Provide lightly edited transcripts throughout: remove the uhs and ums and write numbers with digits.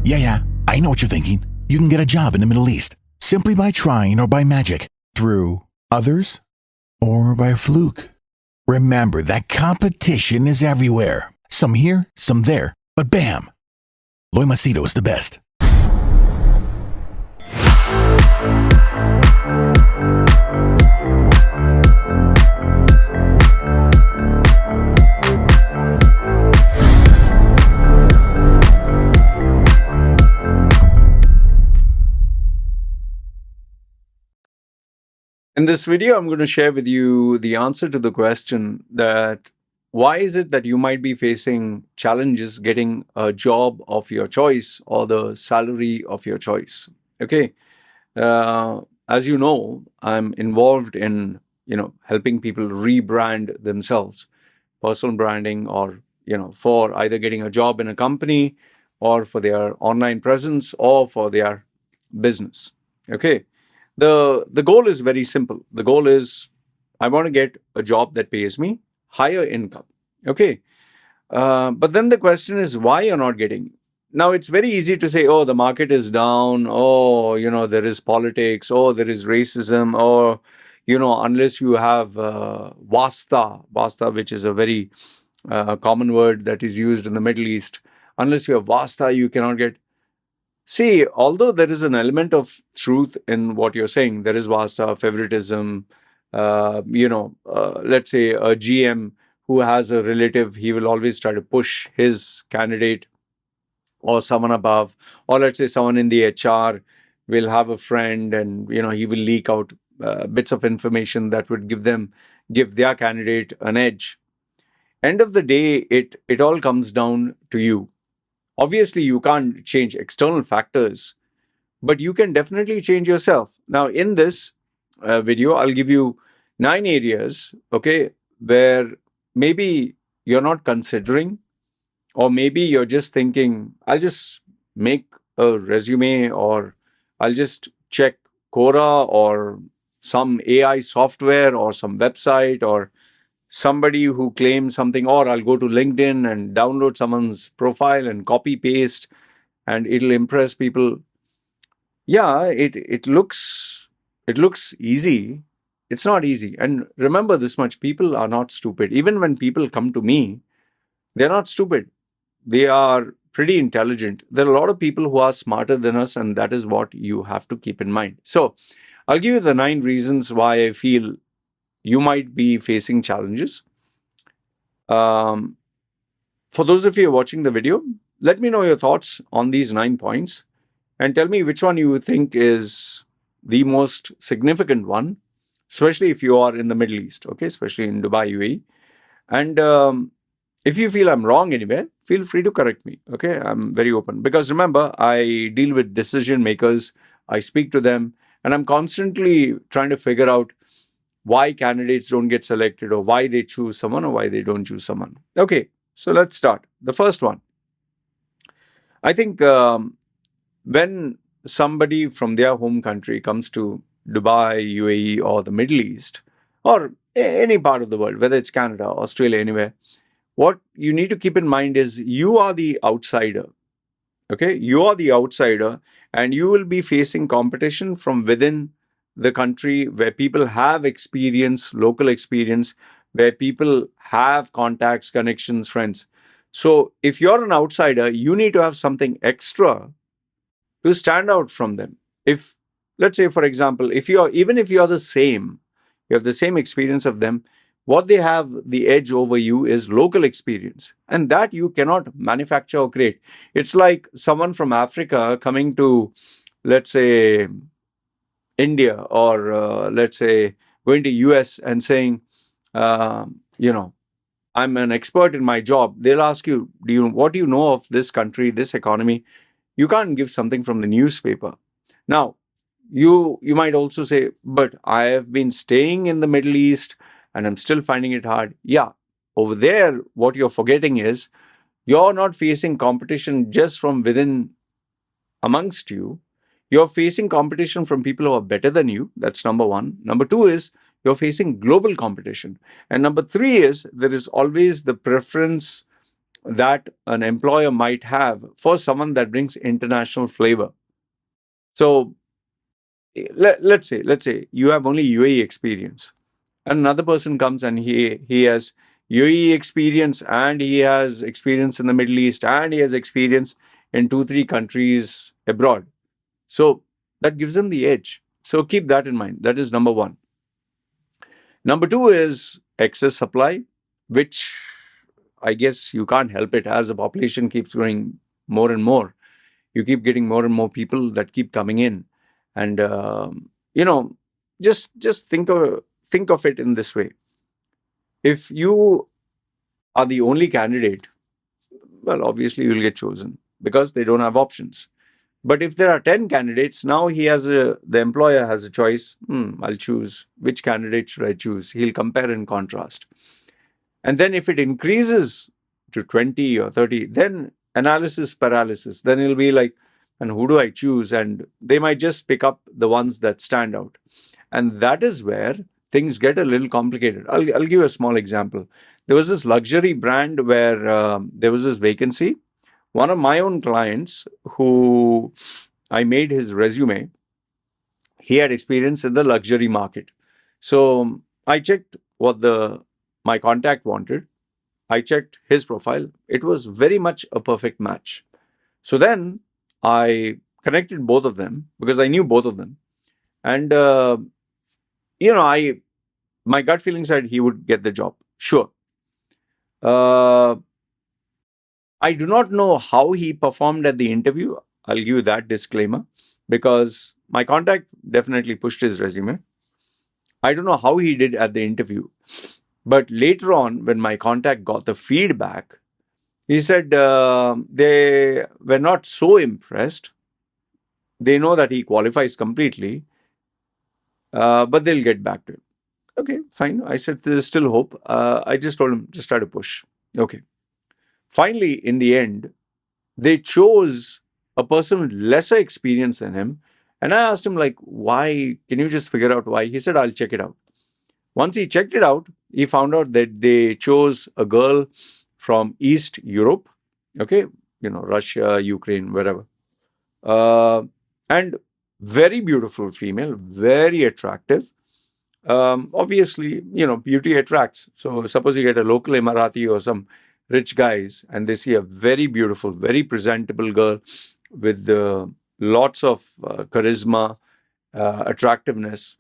Yeah, I know what you're thinking. You can get a job in the Middle East simply by trying or by magic, through others, or by fluke. Remember that competition is everywhere. Some here, some there, but bam! Loy Machedo is the best. In this video, I'm going to share with you the answer to the question that why is it that you might be facing challenges getting a job of your choice or the salary of your choice. Okay. As you know, I'm involved in, helping people rebrand themselves, personal branding, or, for either getting a job in a company or for their online presence or for their business. Okay. The goal is very simple. The goal is I want to get a job that pays me higher income. Okay. But then the question is why you're not getting. Now it's very easy to say, oh, the market is down. Oh, there is politics. Oh, there is racism. Or, unless you have vasta, which is a very common word that is used in the Middle East. Unless you have vasta, you cannot get. See, although there is an element of truth in what you're saying, there is vasta, favoritism. Let's say a GM who has a relative, he will always try to push his candidate or someone above. Or let's say someone in the HR will have a friend and, he will leak out bits of information that would give their candidate an edge. End of the day, it all comes down to you. Obviously, you can't change external factors, but you can definitely change yourself. Now, in this video, I'll give you 9 areas, okay, where maybe you're not considering, or maybe you're just thinking, I'll just make a resume, or I'll just check Quora or some AI software or some website or somebody who claims something, or I'll go to LinkedIn and download someone's profile and copy paste and it'll impress people. Yeah, it looks easy. It's not easy. And remember this much, people are not stupid. Even when people come to me, they're not stupid. They are pretty intelligent. There are a lot of people who are smarter than us, and that is what you have to keep in mind. So I'll give you the 9 reasons why I feel you might be facing challenges. For those of you watching the video, let me know your thoughts on these 9 points and tell me which one you think is the most significant one, especially if you are in the Middle East, okay, especially in Dubai, UAE. And if you feel I'm wrong anywhere, feel free to correct me, okay? I'm very open. Because remember, I deal with decision makers, I speak to them, and I'm constantly trying to figure out why candidates don't get selected, or why they choose someone or why they don't choose someone. Okay, so let's start. The first one. I think when somebody from their home country comes to Dubai, UAE, or the Middle East, or any part of the world, whether it's Canada, Australia, anywhere, what you need to keep in mind is you are the outsider. Okay, you are the outsider, and you will be facing competition from within the country where people have experience, local experience, where people have contacts, connections, friends. So if you're an outsider, you need to have something extra to stand out from them. If, let's say, for example, if you're the same, you have the same experience of them, what they have the edge over you is local experience, and that you cannot manufacture or create. It's like someone from Africa coming to, let's say, India, or let's say going to US and saying, I'm an expert in my job. They'll ask you, what do you know of this country, this economy? You can't give something from the newspaper. Now, you might also say, but I have been staying in the Middle East and I'm still finding it hard. Yeah, over there, what you're forgetting is you're not facing competition just from within amongst you. You're facing competition from people who are better than you. That's number one. Number two is you're facing global competition. And number three is there is always the preference that an employer might have for someone that brings international flavor. So let's say you have only UAE experience, and another person comes and he has UAE experience, and he has experience in the Middle East, and he has experience in 2-3 countries abroad. So that gives him the edge. So keep that in mind. That is number one. Number two is excess supply, which I guess you can't help it as the population keeps growing more and more. You keep getting more and more people that keep coming in, and you know, just think of it in this way. If you are the only candidate, well, obviously you'll get chosen because they don't have options. But if there are 10 candidates, now the employer has a choice. I'll choose. Which candidate should I choose? He'll compare and contrast. And then if it increases to 20 or 30, then analysis paralysis. Then it'll be like, and who do I choose? And they might just pick up the ones that stand out. And that is where things get a little complicated. I'll give you a small example. There was this luxury brand where there was this vacancy. One of my own clients who I made his resume, he had experience in the luxury market. So I checked what my contact wanted. I checked his profile. It was very much a perfect match. So then I connected both of them because I knew both of them. And, I my gut feeling said he would get the job. Sure. Uh, I do not know how he performed at the interview. I'll give you that disclaimer because my contact definitely pushed his resume. I don't know how he did at the interview. But later on, when my contact got the feedback, he said they were not so impressed. They know that he qualifies completely, but they'll get back to him. Okay, fine. I said there's still hope. I just told him, just try to push. Okay. Finally, in the end, they chose a person with lesser experience than him. And I asked him, like, why? Can you just figure out why? He said, I'll check it out. Once he checked it out, he found out that they chose a girl from East Europe, okay, Russia, Ukraine, wherever. And very beautiful female, very attractive. Obviously, beauty attracts. So suppose you get a local Emirati or some rich guys and they see a very beautiful, very presentable girl with lots of charisma, attractiveness,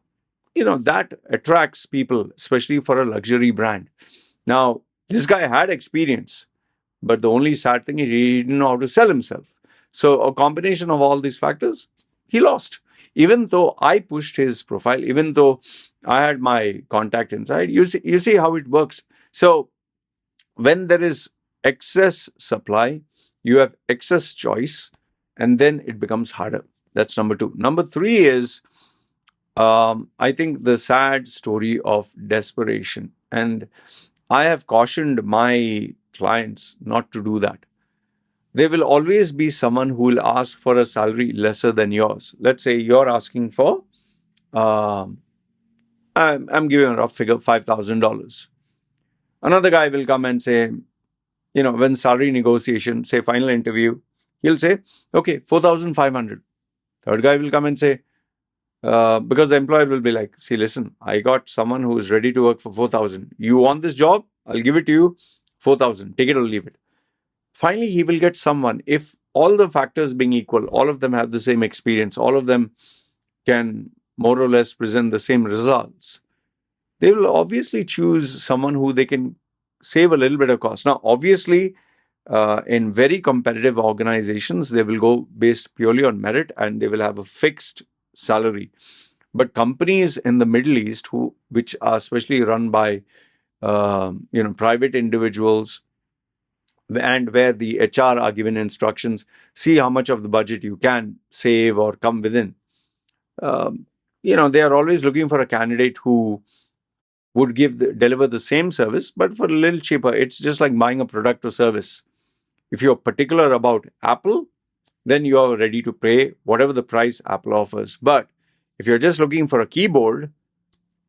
that attracts people, especially for a luxury brand. Now, this guy had experience, but the only sad thing is he didn't know how to sell himself. So a combination of all these factors, he lost. Even though I pushed his profile, even though I had my contact inside, you see how it works. So when there is excess supply, you have excess choice, and then it becomes harder. That's number two. Number three is, I think, the sad story of desperation. And I have cautioned my clients not to do that. There will always be someone who will ask for a salary lesser than yours. Let's say you're asking for, I'm giving a rough figure, $5,000. Another guy will come and say, when salary negotiation, say final interview, he'll say, okay, 4,500. Third guy will come and say, because the employer will be like, see, listen, I got someone who is ready to work for 4,000. You want this job? I'll give it to you, 4,000. Take it or leave it. Finally, he will get someone. If all the factors being equal, all of them have the same experience, all of them can more or less present the same results, they will obviously choose someone who they can save a little bit of cost. Now, obviously, in very competitive organizations, they will go based purely on merit and they will have a fixed salary. But companies in the Middle East, which are especially run by private individuals, and where the HR are given instructions, see how much of the budget you can save or come within. They are always looking for a candidate who would deliver the same service, but for a little cheaper. It's just like buying a product or service. If you're particular about Apple, then you are ready to pay whatever the price Apple offers. But if you're just looking for a keyboard,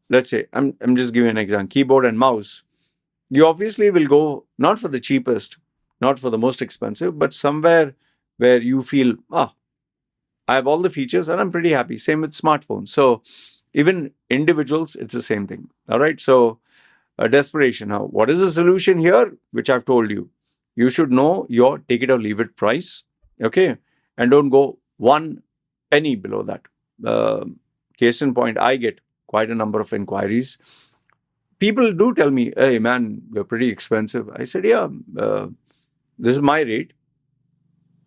let's say, I'm just giving an example, keyboard and mouse, you obviously will go not for the cheapest, not for the most expensive, but somewhere where you feel, I have all the features and I'm pretty happy. Same with smartphones. So even individuals, it's the same thing. All right. So desperation. Now, what is the solution here? Which I've told you. You should know your take it or leave it price. Okay. And don't go one penny below that. Uh, Case in point, I get quite a number of inquiries. People do tell me, hey, man, you're pretty expensive. I said, yeah, this is my rate.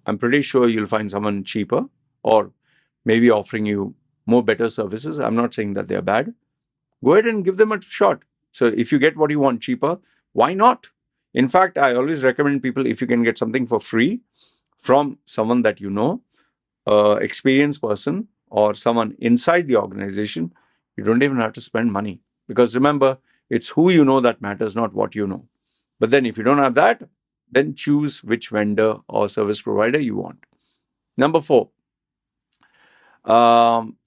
I'm pretty sure you'll find someone cheaper or maybe offering you more better services. I'm not saying that they're bad. Go ahead and give them a shot. So if you get what you want cheaper, why not? In fact, I always recommend people, if you can get something for free from someone that you know, experienced person or someone inside the organization, you don't even have to spend money. Because remember, it's who you know that matters, not what you know. But then if you don't have that, then choose which vendor or service provider you want. Number 4, um,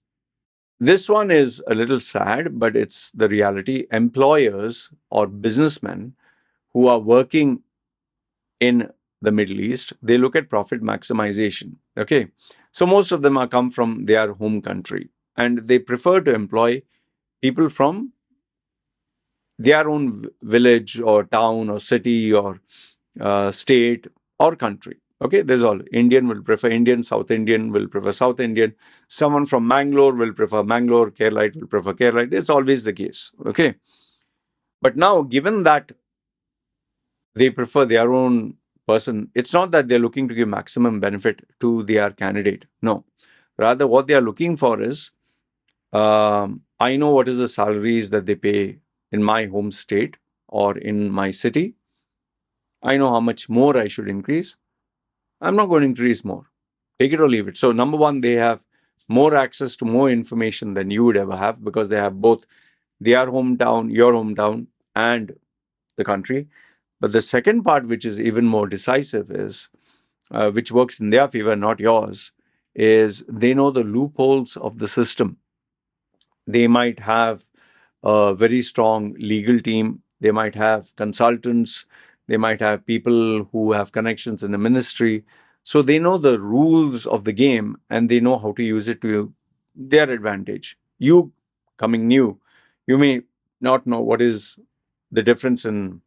this one is a little sad, but it's the reality. Employers or businessmen who are working in the Middle East, they look at profit maximization. Okay. So most of them are come from their home country and they prefer to employ people from their own village or town or city or state or country. Okay, there's all. Indian will prefer Indian, South Indian will prefer South Indian. Someone from Mangalore will prefer Mangalore, Keralite will prefer Keralite. It's always the case. Okay. But now, given that they prefer their own person, it's not that they're looking to give maximum benefit to their candidate. No. Rather, what they are looking for is I know what is the salaries that they pay in my home state or in my city. I know how much more I should increase. I'm not going to increase more. Take it or leave it. So, number one, they have more access to more information than you would ever have because they have both their hometown, your hometown, and the country. But the second part, which is even more decisive, is which works in their favor, not yours, is they know the loopholes of the system. They might have a very strong legal team. They might have consultants. They might have people who have connections in the ministry. So they know the rules of the game and they know how to use it to their advantage. You coming new, you may not know what is the difference in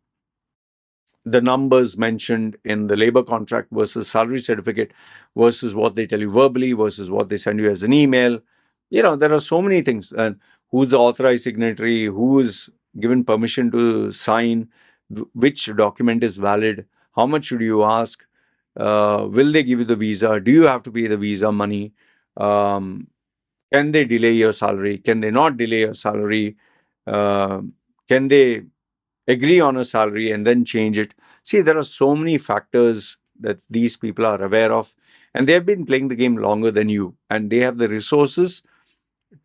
the numbers mentioned in the labor contract versus salary certificate versus what they tell you verbally versus what they send you as an email. There are so many things. And who's the authorized signatory? Who is given permission to sign? Which document is valid? How much should you ask? Will they give you the visa? Do you have to pay the visa money? Um, can they delay your salary? Can they not delay your salary? Can they agree on a salary and then change it? See, there are so many factors that these people are aware of, and they have been playing the game longer than you, and they have the resources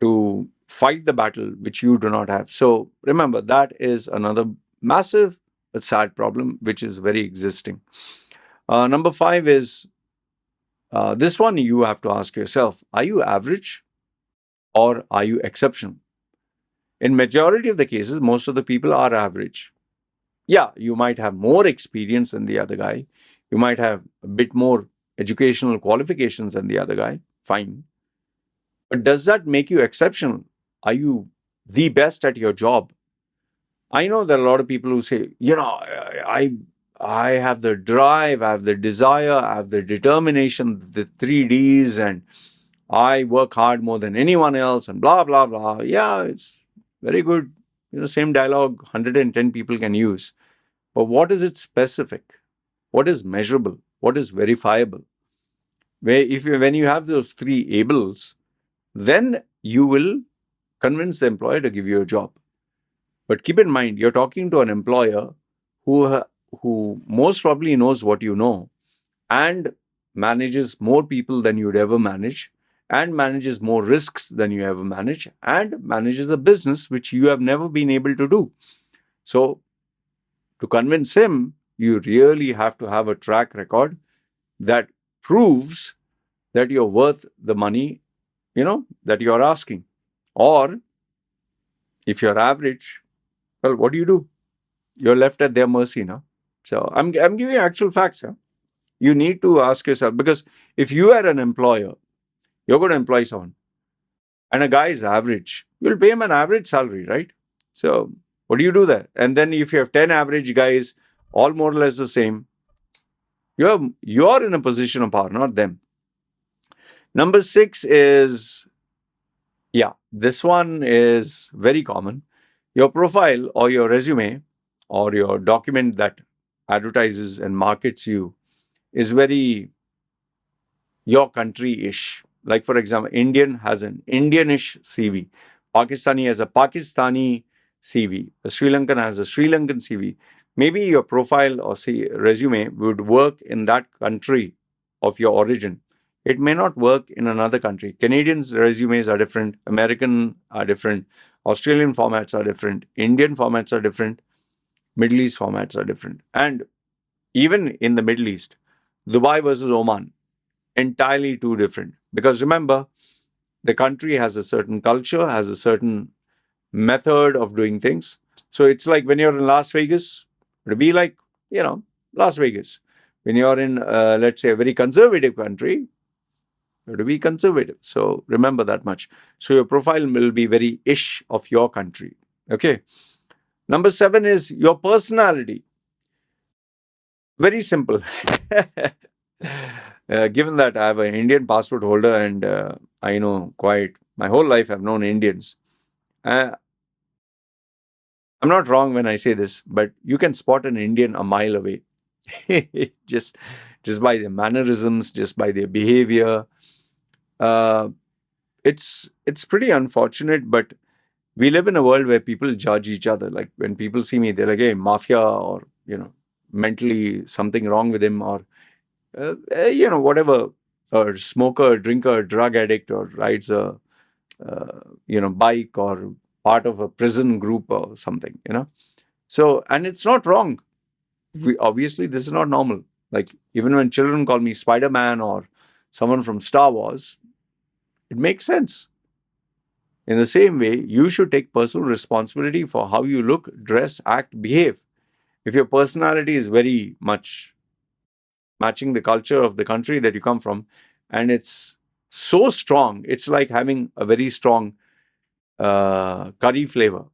to fight the battle which you do not have. So remember, that is another massive but sad problem which is very existing. Number 5 is this one you have to ask yourself: are you average or are you exceptional? In majority of the cases, most of the people are average. Yeah, you might have more experience than the other guy. You might have a bit more educational qualifications than the other guy. Fine. But does that make you exceptional? Are you the best at your job? I know there are a lot of people who say, I have the drive, I have the desire, I have the determination, the 3 Ds, and I work hard more than anyone else, and blah, blah, blah. Yeah, it's very good. Same dialogue 110 people can use. But what is it specific? What is measurable? What is verifiable? When you have those 3 ables, then you will convince the employer to give you a job. But keep in mind, you're talking to an employer who most probably knows what you know and manages more people than you'd ever manage and manages more risks than you ever manage and manages a business which you have never been able to do. So to convince him, you really have to have a track record that proves that you're worth the money, that you're asking. Or if you're average, well, what do? You're left at their mercy now. So I'm giving you actual facts. Huh? You need to ask yourself, because if you are an employer, you're going to employ someone, and a guy is average, you'll pay him an average salary, right? So what do you do there? And then if you have 10 average guys, all more or less the same, you're in a position of power, not them. Number six is, yeah, this one is very common. Your profile or your resume or your document that advertises and markets you is very your country-ish. Like, for example, Indian has an Indian-ish CV. Pakistani has a Pakistani CV. A Sri Lankan has a Sri Lankan CV. Maybe your profile or resume would work in that country of your origin. It may not work in another country. Canadians' resumes are different. American are different. Australian formats are different. Indian formats are different. Middle East formats are different. And even in the Middle East, Dubai versus Oman, entirely two different. Because remember, the country has a certain culture, has a certain method of doing things. So it's like when you're in Las Vegas, it'll be like, Las Vegas. When you're in, let's say, a very conservative country, it'll be conservative. So remember that much. So your profile will be very ish of your country. Okay. Number seven is your personality. Very simple. Given that I have an Indian passport holder and I know quite my whole life I've known Indians. I'm not wrong when I say this, but you can spot an Indian a mile away. just just by their mannerisms, just by their behavior. Uh, it's pretty unfortunate, but we live in a world where people judge each other. Like when people see me, they're like, "Hey, mafia," or mentally something wrong with him, or whatever, or smoker, drinker, drug addict, or rides a bike, or part of a prison group or something. So, and it's not wrong. Obviously, this is not normal. Like even when children call me Spider-Man or someone from Star Wars, it makes sense. In the same way, you should take personal responsibility for how you look, dress, act, behave. If your personality is very much matching the culture of the country that you come from, and it's so strong, it's like having a very strong curry flavor.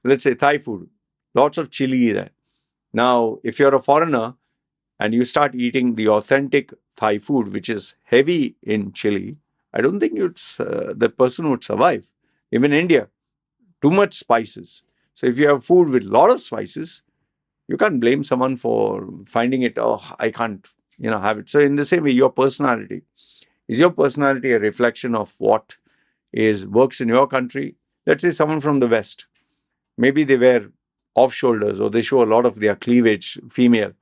Let's say Thai food, lots of chili there. Now, if you're a foreigner and you start eating the authentic Thai food, which is heavy in chili, I don't think the person would survive. Even India, too much spices. So if you have food with a lot of spices, you can't blame someone for finding it, oh, I can't, have it. So in the same way, your personality. Is your personality a reflection of what works in your country? Let's say someone from the West. Maybe they wear off shoulders, or they show a lot of their cleavage, female,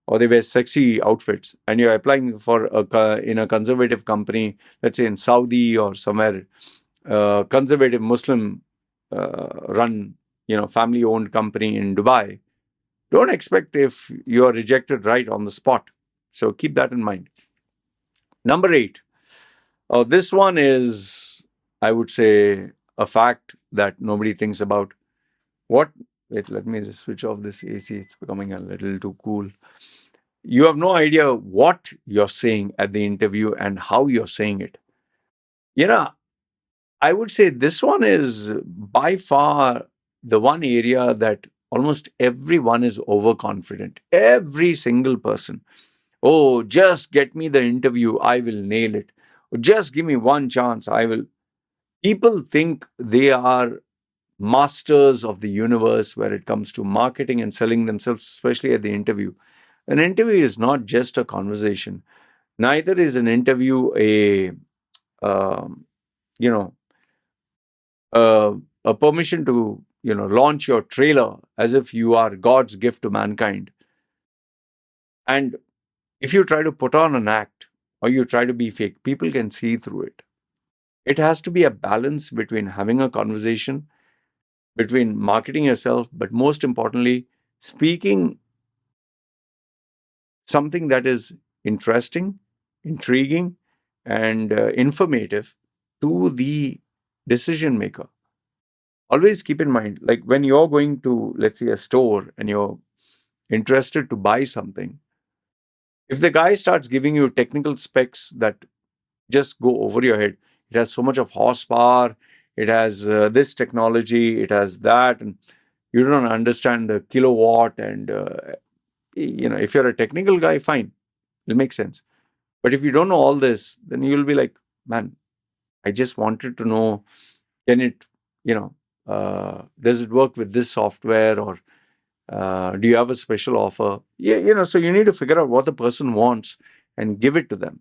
or they wear sexy outfits, and you're applying for in a conservative company, let's say in Saudi or somewhere, conservative Muslim run, family owned company in Dubai. Don't expect if you're rejected right on the spot. So keep that in mind. Number 8. This one is, I would say, a fact that nobody thinks about. Wait, let me just switch off this AC. It's becoming a little too cool. You have no idea what you're saying at the interview and how you're saying it. I would say this one is by far the one area that almost everyone is overconfident. Every single person. Oh, just get me the interview, I will nail it. Just give me one chance, I will. People think they are masters of the universe when it comes to marketing and selling themselves, especially at the interview. An interview is not just a conversation. Neither is an interview um, you know, a permission to, launch your trailer as if you are God's gift to mankind. And if you try to put on an act or you try to be fake, people can see through it. It has to be a balance between having a conversation, between marketing yourself, but most importantly, speaking something that is interesting, intriguing, and informative to the decision maker. Always keep in mind, like when you're going to, let's say, a store and you're interested to buy something, if the guy starts giving you technical specs that just go over your head, it has so much of horsepower, it has this technology, it has that, and you don't understand the kilowatt, and if you're a technical guy, fine, it'll make sense. But if you don't know all this, then you'll be like, man, I just wanted to know, can it, does it work with this software, or do you have a special offer? Yeah, so you need to figure out what the person wants and give it to them.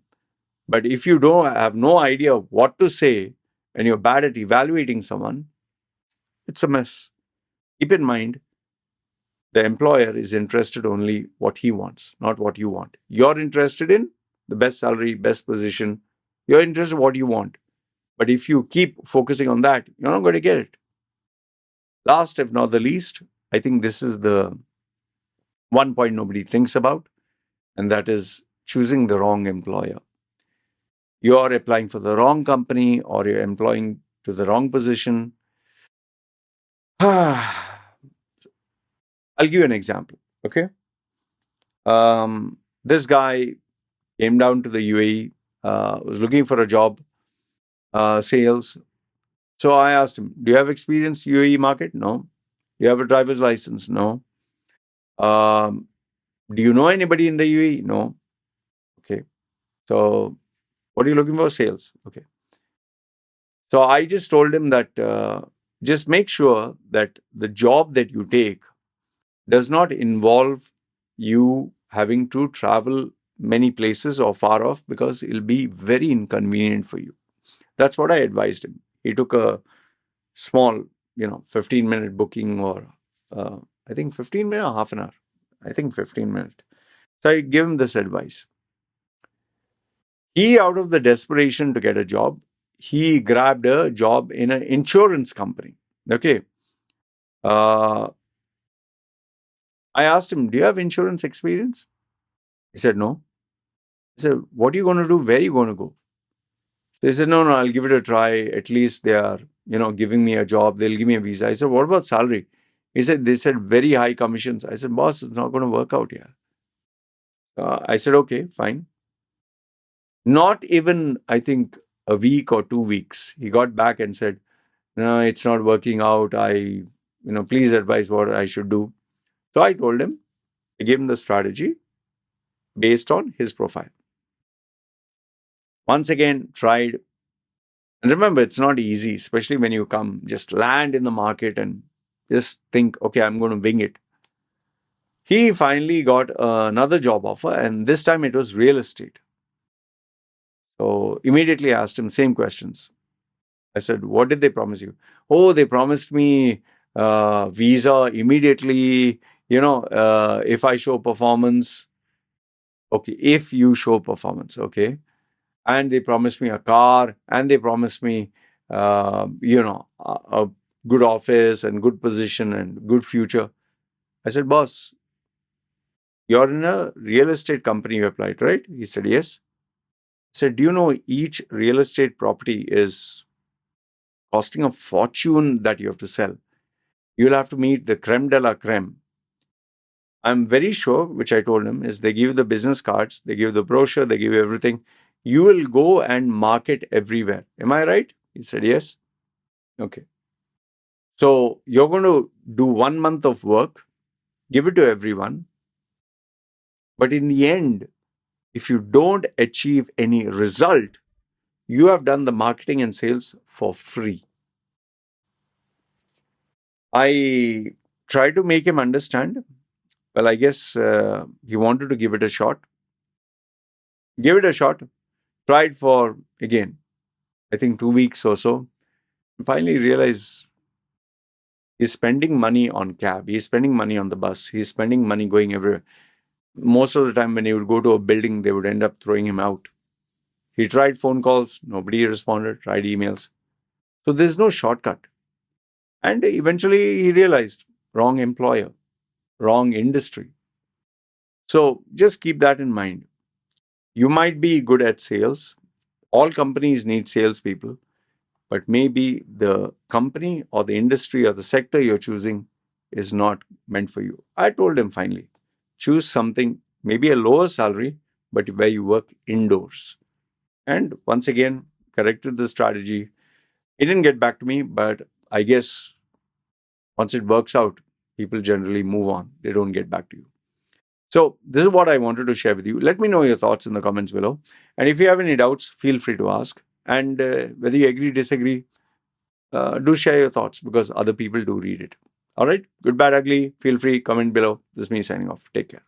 But if you don't have no idea what to say and you're bad at evaluating someone, it's a mess. Keep in mind, the employer is interested only what he wants, not what you want. You're interested in the best salary, best position. You're interested in what you want. But if you keep focusing on that, you're not going to get it. Last, if not the least, I think this is the one point nobody thinks about, and that is choosing the wrong employer. You're applying for the wrong company, or you're employing to the wrong position. I'll give you an example. Okay. This guy came down to the UAE, was looking for a job, sales. So I asked him, do you have experience UAE market? No. Do you have a driver's license? No. Um, do you know anybody in the UAE? No. Okay. So what are you looking for? Sales. Okay. So I just told him that just make sure that the job that you take does not involve you having to travel many places or far off, because it'll be very inconvenient for you. That's what I advised him. He took a small, 15-minute booking, or I think 15 minutes or half an hour. I think 15 minutes. So I gave him this advice. He, out of the desperation to get a job, he grabbed a job in an insurance company. Okay. I asked him, do you have insurance experience? He said, no. I said, what are you going to do? Where are you going to go? So he said, no, I'll give it a try. At least they are, giving me a job. They'll give me a visa. I said, what about salary? He said, they said very high commissions. I said, boss, it's not going to work out here. I said, okay, fine. Not even, I think, a week or 2 weeks, he got back and said, no, it's not working out. Please advise what I should do. So I told him, I gave him the strategy based on his profile. Once again, tried. And remember, it's not easy, especially when you just land in the market and just think, okay, I'm going to wing it. He finally got another job offer, and this time it was real estate. So immediately I asked him same questions. I said, what did they promise you? Oh, they promised me visa immediately, if I show performance. Okay, if you show performance, okay. And they promised me a car, and they promised me, a good office and good position and good future. I said, boss, you're in a real estate company you applied, right? He said, yes. I said, do you know each real estate property is costing a fortune that you have to sell? You'll have to meet the creme de la creme. I'm very sure, which I told him, is they give you the business cards, they give you the brochure, they give you everything. You will go and market everywhere. Am I right? He said, yes. Okay. So you're going to do 1 month of work, give it to everyone. But in the end, if you don't achieve any result, you have done the marketing and sales for free. I tried to make him understand. Well, I guess he wanted to give it a shot. Give it a shot. Tried for, again, I think 2 weeks or so. Finally realized he's spending money on cab. He's spending money on the bus. He's spending money going everywhere. Most of the time when he would go to a building, they would end up throwing him out. He tried phone calls. Nobody responded. Tried emails. So there's no shortcut. And eventually he realized, wrong employer, wrong industry. So just keep that in mind. You might be good at sales. All companies need salespeople. But maybe the company or the industry or the sector you're choosing is not meant for you. I told him finally. choose something, maybe a lower salary, but where you work indoors. And once again, corrected the strategy. He didn't get back to me, but I guess once it works out, people generally move on. They don't get back to you. So this is what I wanted to share with you. Let me know your thoughts in the comments below. And if you have any doubts, feel free to ask. And whether you agree, disagree, do share your thoughts because other people do read it. All right. Good, bad, ugly. Feel free. Comment below. This is me signing off. Take care.